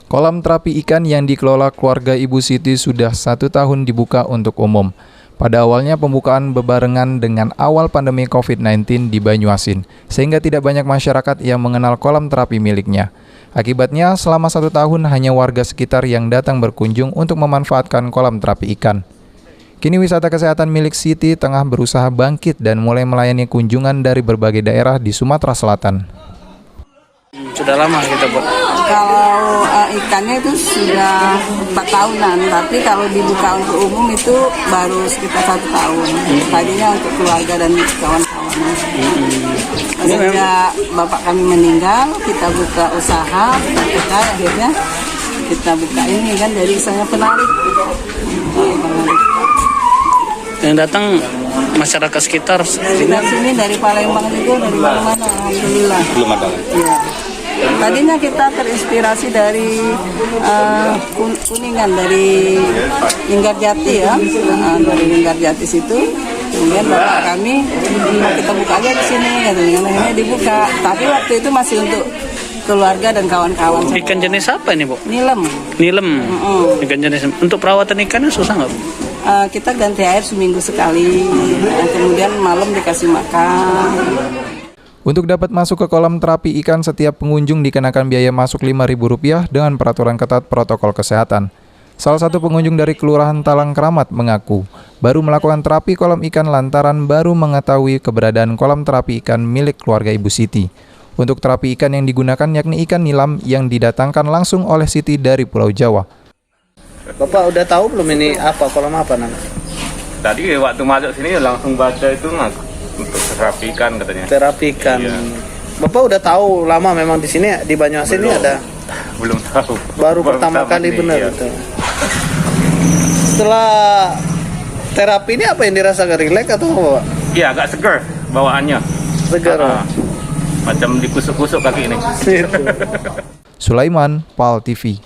Kolam terapi ikan yang dikelola keluarga Ibu Siti sudah 1 tahun dibuka untuk umum. Pada awalnya pembukaan bebarengan dengan awal pandemi COVID-19 di Banyuasin, sehingga tidak banyak masyarakat yang mengenal kolam terapi miliknya. Akibatnya selama 1 tahun hanya warga sekitar yang datang berkunjung untuk memanfaatkan kolam terapi ikan. Kini wisata kesehatan milik Siti tengah berusaha bangkit dan mulai melayani kunjungan dari berbagai daerah di Sumatera Selatan. Sudah lama kita buat. Kalau ikannya itu sudah 4 tahunan, tapi kalau dibuka untuk umum itu baru sekitar 1 tahun. Tadinya untuk keluarga dan kawan-kawan. Sejak bapak kami meninggal, kita buka usaha, kita akhirnya kita buka ini kan, jadi sangat penarik. Yang datang masyarakat sekitar sini dari Palembang juga, dari mana-mana, alhamdulillah. Belum ada. Ya. Tadinya kita terinspirasi dari Kuningan, dari Linggarjati ya, dari Linggarjati situ. Kemudian bapak kami kita buka aja di sini, akhirnya dibuka. Tapi waktu itu masih untuk keluarga dan kawan-kawan. Ikan jenis apa ini, Bu? Nilem. Nilem. Ikan jenis. Untuk perawatan ikannya susah nggak, Bu? Kita ganti air seminggu sekali, kemudian malam dikasih makan. Untuk dapat masuk ke kolam terapi ikan, setiap pengunjung dikenakan biaya masuk Rp5.000 dengan peraturan ketat protokol kesehatan. Salah satu pengunjung dari Kelurahan Talang Kramat mengaku baru melakukan terapi kolam ikan lantaran baru mengetahui keberadaan kolam terapi ikan milik keluarga Ibu Siti. Untuk terapi ikan yang digunakan yakni ikan nilam yang didatangkan langsung oleh Siti dari Pulau Jawa. Bapak udah tahu belum ini apa, kolam apa namanya? Tadi waktu masuk sini langsung baca itu untuk terapi ikan katanya. Terapi ikan. Iya. Bapak udah tahu lama memang di sini, di Banyuasin ini ada? Belum tahu. Baru pertama kali ini, benar iya. itu. Setelah terapi ini apa yang dirasakan, rileks atau apa, Pak? Iya, agak segar bawaannya. Segar. Macam dikusuk-kusuk kaki ini. Sulaiman, PAL TV.